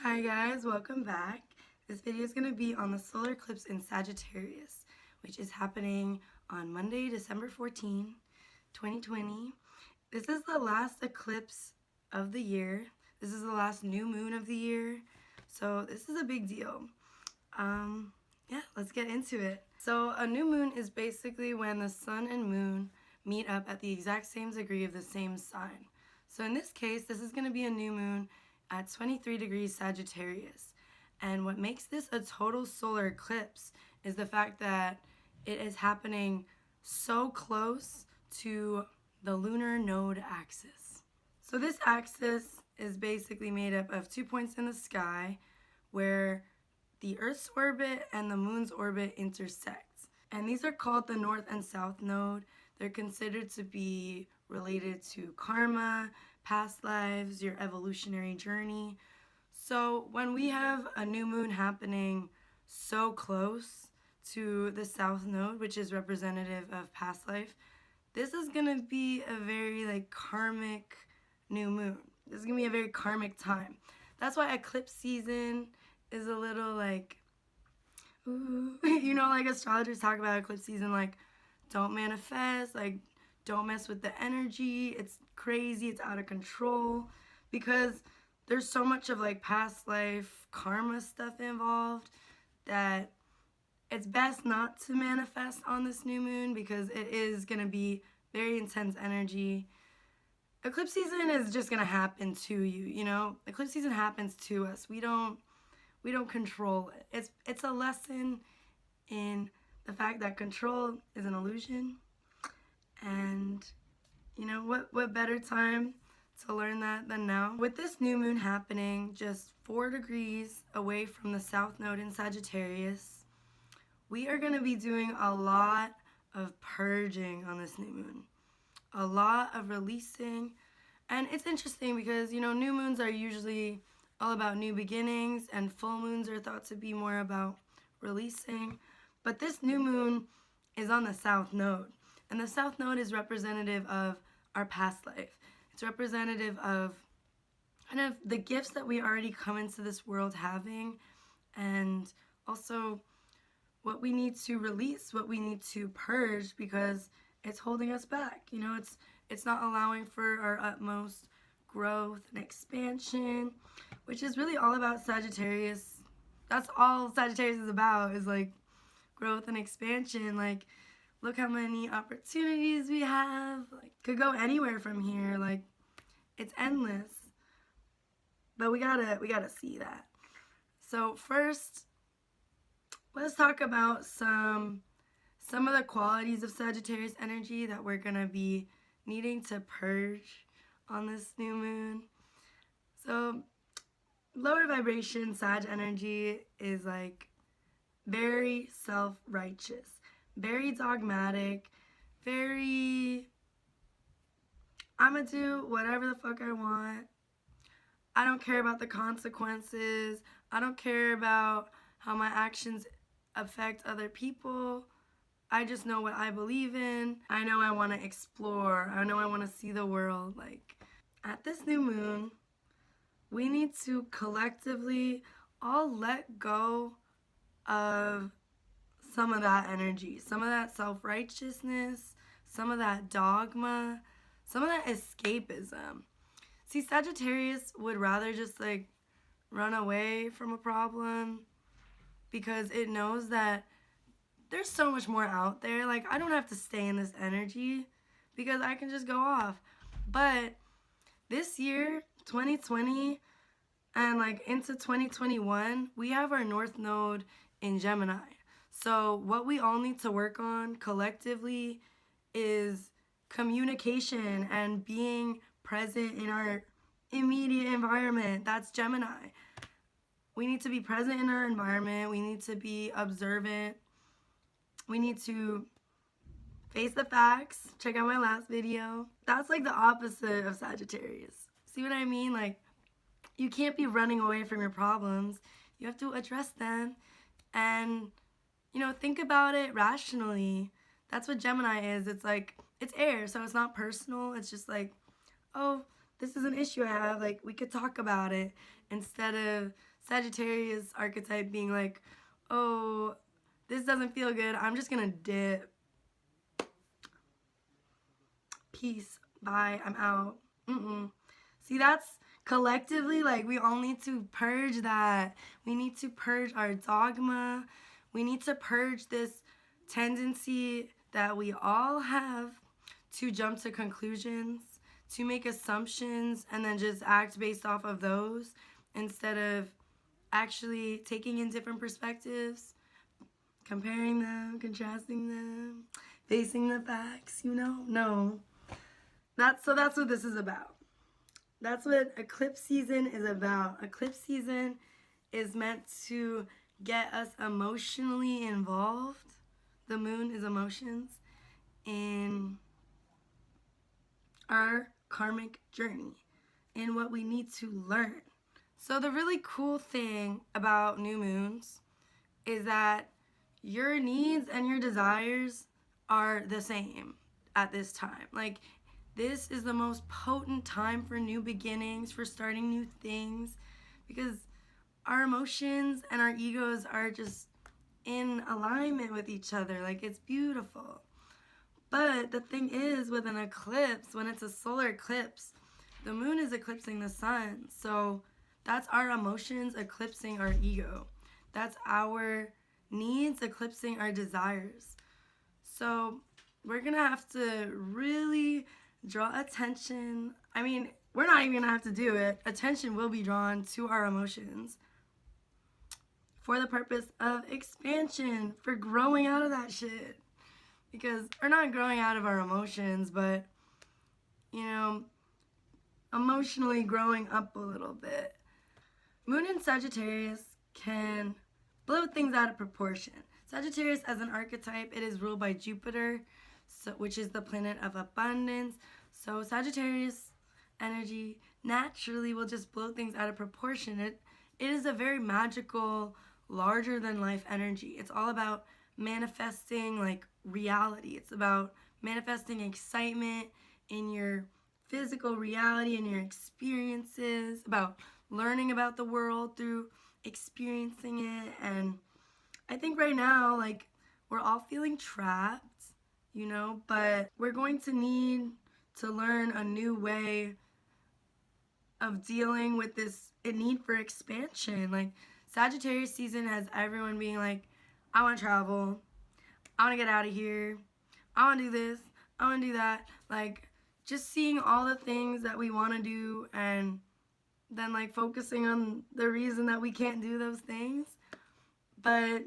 Hi guys, welcome back. This video is going to be on the solar eclipse in Sagittarius, which is happening on Monday, December 14, 2020. This is the last eclipse of the year. This is the last new moon of the year. So this is a big deal. Yeah, let's get into it. So a new moon is basically when the sun and moon meet up at the exact same degree of the same sign. So in this case, this is going to be a new moon at 23 degrees Sagittarius. And what makes this a total solar eclipse is the fact that it is happening so close to the lunar node axis. So this axis is basically made up of 2 points in the sky where the Earth's orbit and the moon's orbit intersect. And these are called the north and south node. They're considered to be related to karma, past lives, your evolutionary journey. So when we have a new moon happening so close to the south node, which is representative of past life, this is going to be a very karmic new moon. This is going to be a very karmic time. That's why eclipse season is a little ooh, astrologers talk about eclipse season, don't manifest, don't mess with the energy. It's crazy, it's out of control, because there's so much of past life karma stuff involved that it's best not to manifest on this new moon, because it is going to be very intense energy. Eclipse season is just going to happen to you, eclipse season happens to us. We don't control it. It's a lesson in the fact that control is an illusion. And what better time to learn that than now? With this new moon happening just 4 degrees away from the south node in Sagittarius, we are going to be doing a lot of purging on this new moon. A lot of releasing. And it's interesting because, new moons are usually all about new beginnings, and full moons are thought to be more about releasing. But this new moon is on the south node. And the south node is representative of our past life. It's representative of kind of the gifts that we already come into this world having, and also what we need to release, what we need to purge, because it's holding us back. It's not allowing for our utmost growth and expansion, which is really all about Sagittarius. That's all Sagittarius is about, is growth and expansion. Look how many opportunities we have. Could go anywhere from here. It's endless. But we gotta see that. So first, let's talk about some of the qualities of Sagittarius energy that we're gonna be needing to purge on this new moon. So lower vibration Sag energy is very self-righteous, very dogmatic, very, I'm gonna do whatever the fuck I want. I don't care about the consequences. I don't care about how my actions affect other people. I just know what I believe in. I know I want to explore. I know I want to see the world. At this new moon, we need to collectively all let go of some of that energy, some of that self-righteousness, some of that dogma, some of that escapism. See, Sagittarius would rather just run away from a problem, because it knows that there's so much more out there. I don't have to stay in this energy, because I can just go off. But this year, 2020, and into 2021, we have our north node in Gemini. So what we all need to work on collectively is communication and being present in our immediate environment. That's Gemini. We need to be present in our environment. We need to be observant. We need to face the facts. Check out my last video. That's the opposite of Sagittarius. See what I mean? You can't be running away from your problems. You have to address them and, think about it rationally. That's what Gemini is. It's it's air, so it's not personal. It's just oh, this is an issue I have. We could talk about it, instead of Sagittarius archetype being like, oh, this doesn't feel good, I'm just gonna dip. Peace, bye, I'm out. See, that's collectively, like, we all need to purge that. We need to purge our dogma. We need to purge this tendency that we all have to jump to conclusions, to make assumptions, and then just act based off of those instead of actually taking in different perspectives, comparing them, contrasting them, facing the facts, you know? No. That's what this is about. That's what eclipse season is about. Eclipse season is meant to get us emotionally involved. The moon is emotions in our karmic journey, in what we need to learn. So the really cool thing about new moons is that your needs and your desires are the same at this time. Like, this is the most potent time for new beginnings, for starting new things, because our emotions and our egos are just in alignment with each other. Like, it's beautiful. But the thing is, with an eclipse, when it's a solar eclipse, the moon is eclipsing the sun. So that's our emotions eclipsing our ego. That's our needs eclipsing our desires. So we're going to have to really draw attention. I mean, we're not even going to have to do it. Attention will be drawn to our emotions for the purpose of expansion, for growing out of that shit. Because we're not growing out of our emotions, but, you know, emotionally growing up a little bit. Moon in Sagittarius can blow things out of proportion. Sagittarius as an archetype, it is ruled by Jupiter, which is the planet of abundance. So Sagittarius energy naturally will just blow things out of proportion. It is a very magical, larger than life energy. It's all about manifesting like reality. It's about manifesting excitement in your physical reality and your experiences, about learning about the world through experiencing it. And I think right now, like, we're all feeling trapped, you know, but we're going to need to learn a new way of dealing with this need for expansion. Like, Sagittarius season has everyone being like, I want to travel, I want to get out of here, I want to do this, I want to do that. Like, just seeing all the things that we want to do and then like focusing on the reason that we can't do those things. But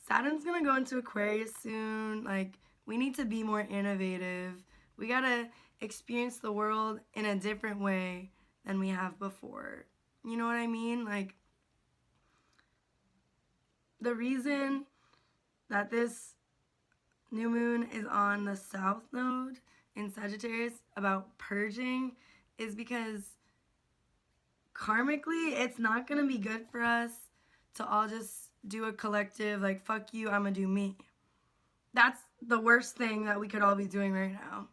Saturn's gonna go into Aquarius soon. Like, we need to be more innovative. We gotta experience the world in a different way than we have before. You know what I mean? Like, the reason that this new moon is on the south node in Sagittarius about purging is because karmically it's not gonna be good for us to all just do a collective, like, fuck you, I'm gonna do me. That's the worst thing that we could all be doing right now.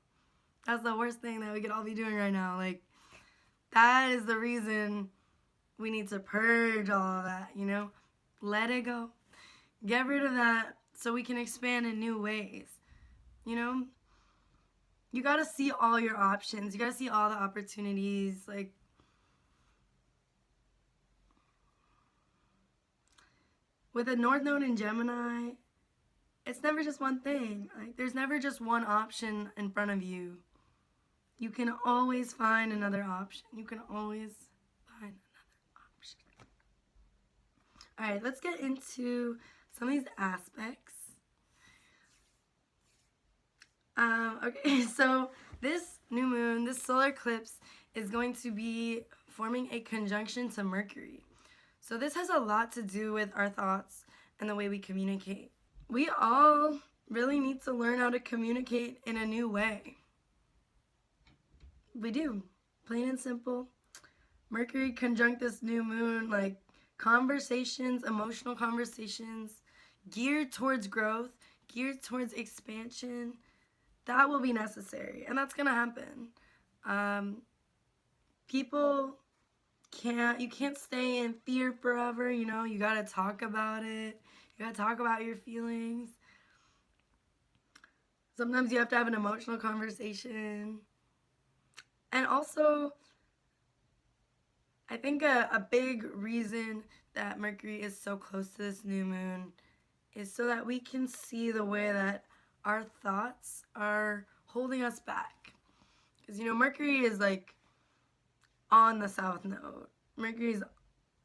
That's the worst thing that we could all be doing right now. Like, that is the reason we need to purge all of that, you know? Let it go. Get rid of that so we can expand in new ways, you know? You gotta see all your options. You gotta see all the opportunities. Like, with a North Node in Gemini, it's never just one thing. Like, there's never just one option in front of you. You can always find another option. You can always find another option. All right, let's get into some of these aspects. Okay, so this new moon, this solar eclipse, is going to be forming a conjunction to Mercury. So this has a lot to do with our thoughts and the way we communicate. We all really need to learn how to communicate in a new way. We do, plain and simple. Mercury conjunct this new moon, like, conversations, emotional conversations, geared towards growth, geared towards expansion, that will be necessary, and that's gonna happen. People you can't stay in fear forever, you know? You gotta talk about it. You gotta talk about your feelings. Sometimes you have to have an emotional conversation. And also, I think a big reason that Mercury is so close to this new moon is so that we can see the way that our thoughts are holding us back. Because, you know, Mercury is like on the south node. Mercury's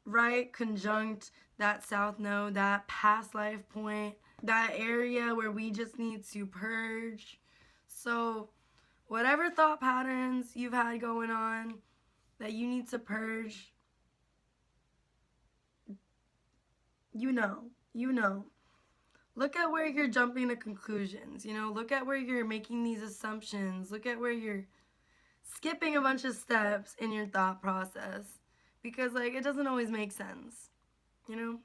right conjunct that south node, that past life point, that area where we just need to purge. So, whatever thought patterns you've had going on that you need to purge, you know. Look at where you're jumping to conclusions, you know, look at where you're making these assumptions, look at where you're skipping a bunch of steps in your thought process because like it doesn't always make sense, you know.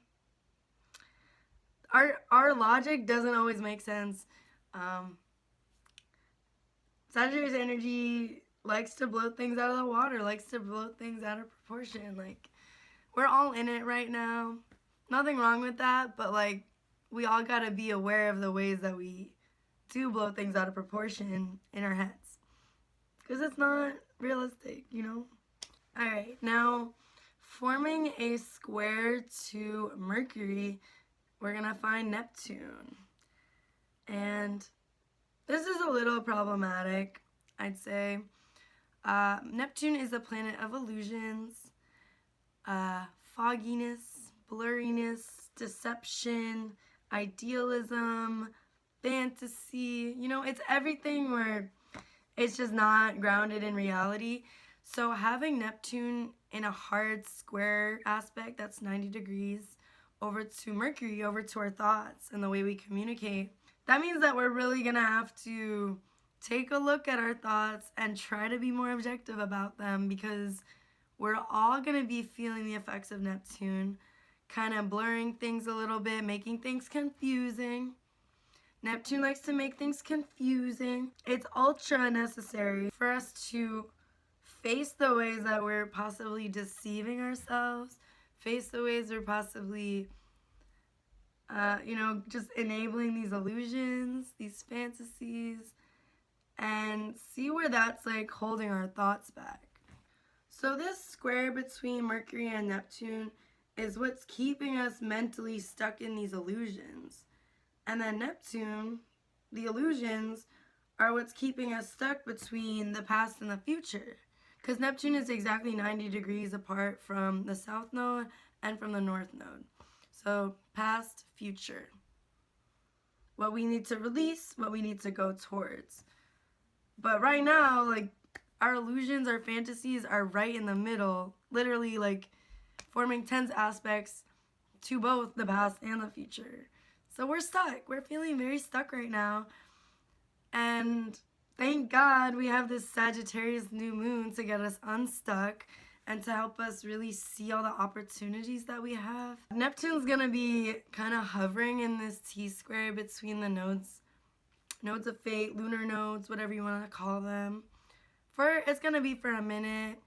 Our logic doesn't always make sense. Sagittarius energy likes to blow things out of the water, likes to blow things out of proportion. Like, we're all in it right now. Nothing wrong with that, but like, we all gotta be aware of the ways that we do blow things out of proportion in our heads. Because it's not realistic, you know? Alright, now, forming a square to Mercury, we're gonna find Neptune. And this is a little problematic, I'd say. Neptune is a planet of illusions, fogginess, blurriness, deception, idealism, fantasy. You know, it's everything where it's just not grounded in reality. So having Neptune in a hard square aspect that's 90 degrees over to Mercury, over to our thoughts and the way we communicate, that means that we're really gonna have to take a look at our thoughts and try to be more objective about them, because we're all gonna be feeling the effects of Neptune, kind of blurring things a little bit, making things confusing. Neptune likes to make things confusing. It's ultra necessary for us to face the ways that we're possibly deceiving ourselves, face the ways we're possibly just enabling these illusions, these fantasies, and see where that's like holding our thoughts back. So this square between Mercury and Neptune is what's keeping us mentally stuck in these illusions. And then Neptune, the illusions, are what's keeping us stuck between the past and the future. Because Neptune is exactly 90 degrees apart from the south node and from the north node. So past, future. What we need to release, what we need to go towards. But right now, like, our illusions, our fantasies are right in the middle, literally like forming tense aspects to both the past and the future. So we're stuck. We're feeling very stuck right now. And thank God we have this Sagittarius new moon to get us unstuck and to help us really see all the opportunities that we have. Neptune's gonna be kind of hovering in this T-square between the nodes of fate, lunar nodes, whatever you want to call them. It's gonna be for a minute,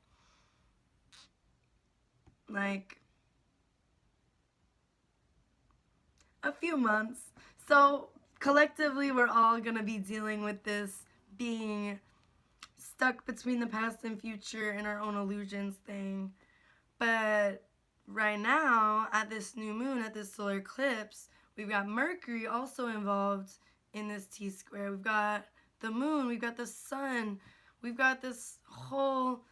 like a few months. So collectively, we're all gonna be dealing with this being stuck between the past and future and our own illusions thing. But right now, at this new moon, at this solar eclipse, we've got Mercury also involved in this T-square. We've got the moon, we've got the sun, we've got this whole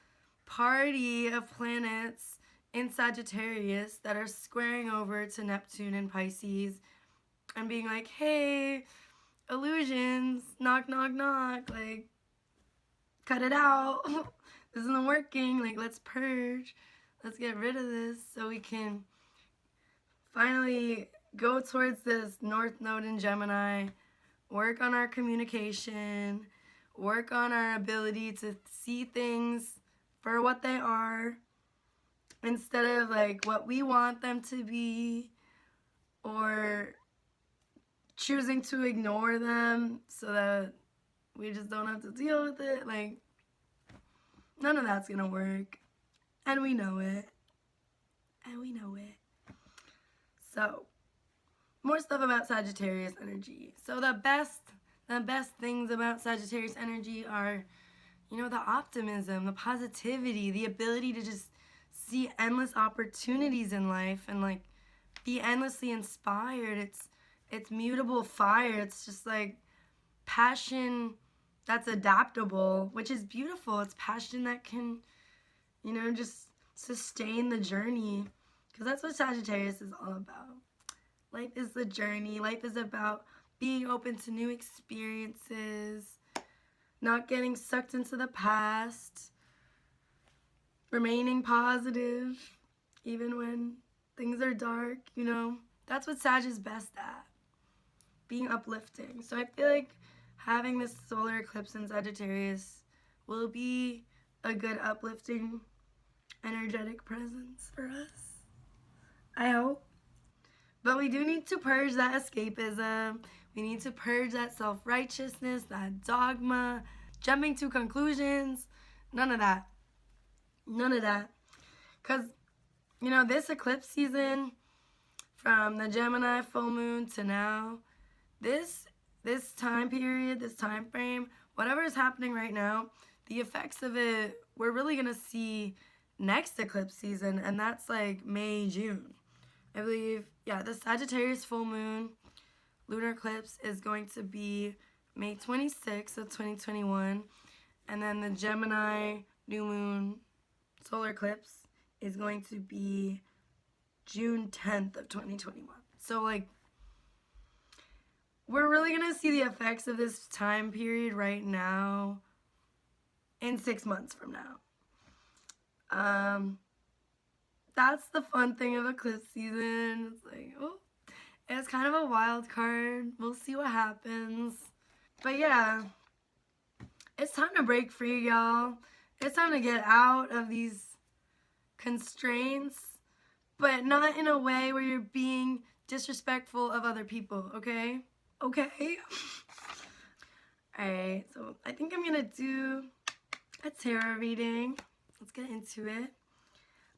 party of planets in Sagittarius that are squaring over to Neptune and Pisces and being like, hey, illusions, knock, knock, knock, like, cut it out. This isn't working. Like, let's purge. Let's get rid of this so we can finally go towards this North Node in Gemini, work on our communication, work on our ability to see things for what they are instead of like what we want them to be, or choosing to ignore them so that we just don't have to deal with it. Like, none of that's gonna work. And we know it. And we know it. So, more stuff about Sagittarius energy. So the best things about Sagittarius energy are, you know, the optimism, the positivity, the ability to just see endless opportunities in life and like be endlessly inspired. It's mutable fire. It's just like passion that's adaptable, which is beautiful. It's passion that can, you know, just sustain the journey, because that's what Sagittarius is all about. Life is the journey. Life is about being open to new experiences, not getting sucked into the past, remaining positive even when things are dark, you know. That's what Sag is best at, being uplifting. So I feel like having this solar eclipse in Sagittarius will be a good uplifting, energetic presence for us, I hope. But we do need to purge that escapism. We need to purge that self-righteousness, that dogma, jumping to conclusions. None of that. None of that. Because, you know, this eclipse season, from the Gemini full moon to now, this time period, this time frame, whatever is happening right now, the effects of it, we're really going to see next eclipse season, and that's like May, June. I believe, yeah, the Sagittarius full moon lunar eclipse is going to be May 26th of 2021. And then the Gemini new moon solar eclipse is going to be June 10th of 2021. So, like, we're really going to see the effects of this time period right now in 6 months from now. That's the fun thing of eclipse season. It's like, oh, it's kind of a wild card. We'll see what happens. But yeah, it's time to break free, y'all. It's time to get out of these constraints, but not in a way where you're being disrespectful of other people, okay? Okay? Alright, so I think I'm gonna do a tarot reading. Let's get into it.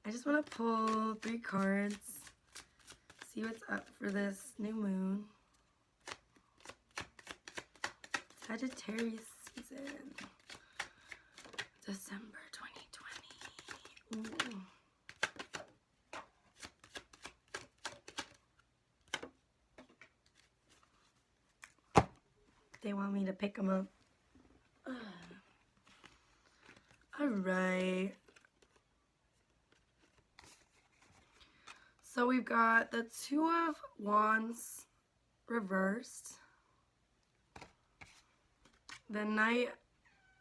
I just want to pull 3 cards, see what's up for this new moon. Sagittarius season, December 2020. Ooh. They want me to pick them up. All right. So we've got the Two of Wands reversed, the Knight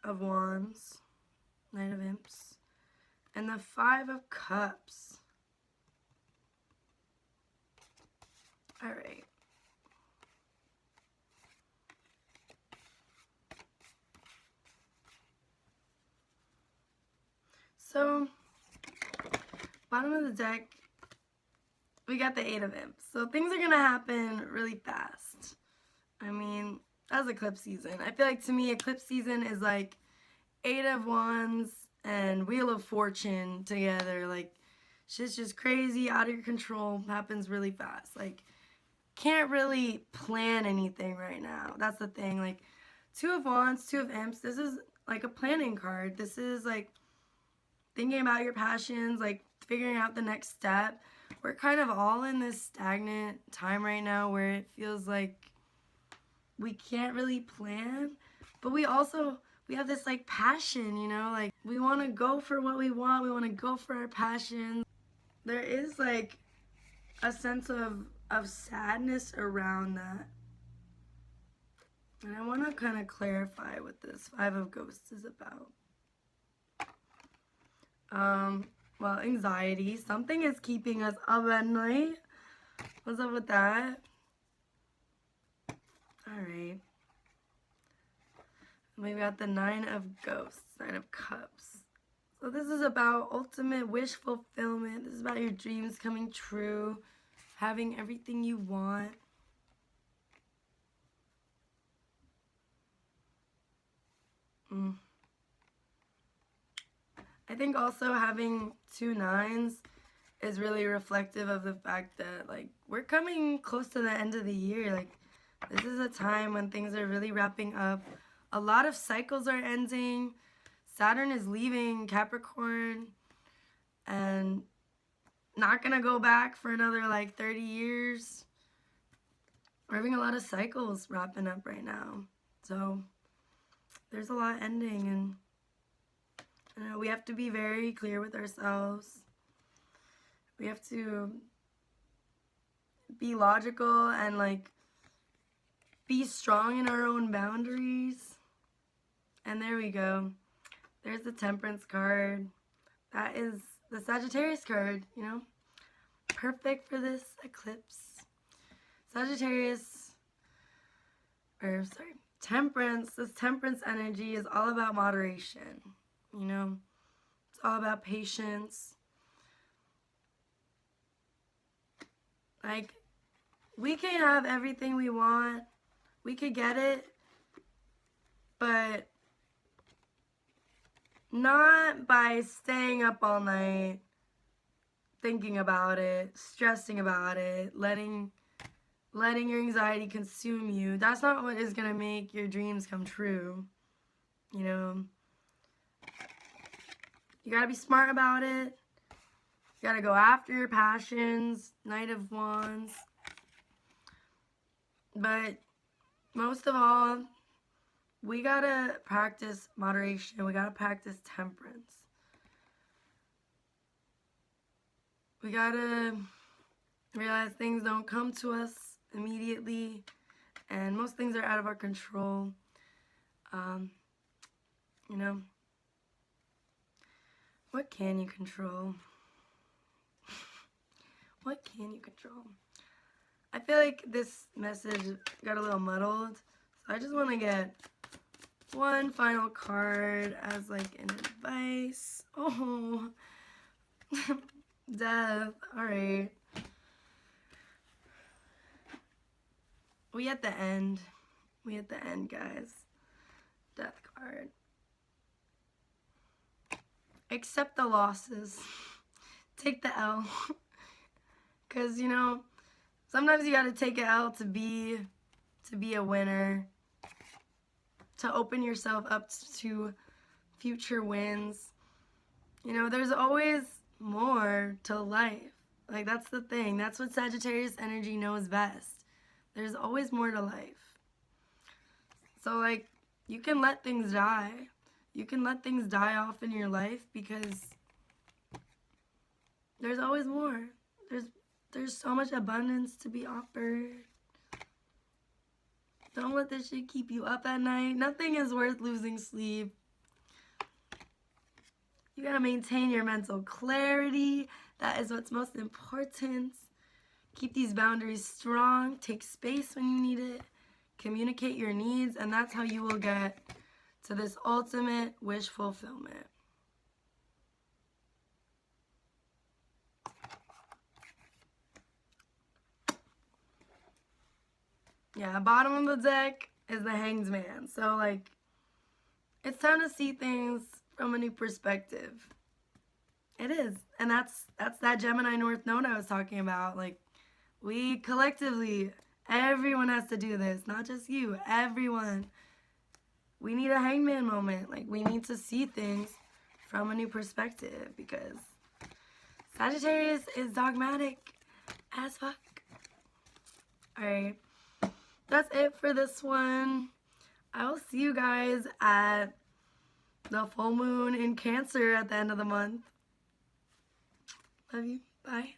of Wands, Knight of Imps, and the Five of Cups. All right. So, bottom of the deck, we got the Eight of Imps. So things are going to happen really fast. I mean, that's eclipse season. I feel like, to me, eclipse season is like Eight of Wands and Wheel of Fortune together. Like, shit's just crazy, out of your control, happens really fast. Like, can't really plan anything right now. That's the thing. Like, Two of Wands, Two of Imps, this is like a planning card. This is like thinking about your passions, like figuring out the next step. We're kind of all in this stagnant time right now where it feels like we can't really plan, but we have this like passion, you know, like we want to go for what we want. We want to go for our passions. There is like a sense of sadness around that. And I want to kind of clarify what this Five of Ghosts is about. Well, anxiety. Something is keeping us up at night. What's up with that? Alright. We got the Nine of Ghosts, Nine of Cups. So this is about ultimate wish fulfillment. This is about your dreams coming true, having everything you want. I think also having 2 nines is really reflective of the fact that, like, we're coming close to the end of the year. Like, this is a time when things are really wrapping up. A lot of cycles are ending. Saturn is leaving Capricorn and not gonna go back for another like 30 years. We're having a lot of cycles wrapping up right now. So there's a lot ending, and you know, we have to be very clear with ourselves. We have to be logical and like be strong in our own boundaries. And there we go. There's the Temperance card. That is the Sagittarius card, you know. Perfect for this eclipse. Temperance. This Temperance energy is all about moderation, you know. It's all about patience. Like, we can have everything we want. We could get it, but not by staying up all night, thinking about it, stressing about it, letting your anxiety consume you. That's not what is going to make your dreams come true. You know, you got to be smart about it. You got to go after your passions. Knight of Wands. But most of all, we got to practice moderation. We got to practice temperance. We got to realize things don't come to us immediately, and most things are out of our control. You know, what can you control? What can you control? I feel like this message got a little muddled, so I just want to get one final card as like an advice. Oh, death. All right. We at the end. We at the end, guys. Death card. Accept the losses. Take the L. Because, you know, sometimes you got to take an L to be a winner. To open yourself up to future wins. You know, there's always more to life. Like, that's the thing. That's what Sagittarius energy knows best. There's always more to life. So, like, you can let things die. You can let things die off in your life because there's always more. There's so much abundance to be offered. Don't let this shit keep you up at night. Nothing is worth losing sleep. You gotta maintain your mental clarity. That is what's most important. Keep these boundaries strong. Take space when you need it. Communicate your needs, and that's how you will get to this ultimate wish fulfillment. Yeah, bottom of the deck is the Hanged Man. So, like, it's time to see things from a new perspective. It is. And that's that Gemini North Node I was talking about. Like, we collectively, everyone has to do this. Not just you, everyone. We need a hangman moment. Like, we need to see things from a new perspective because Sagittarius is dogmatic as fuck. Alright. That's it for this one. I will see you guys at the full moon in Cancer at the end of the month. Love you. Bye.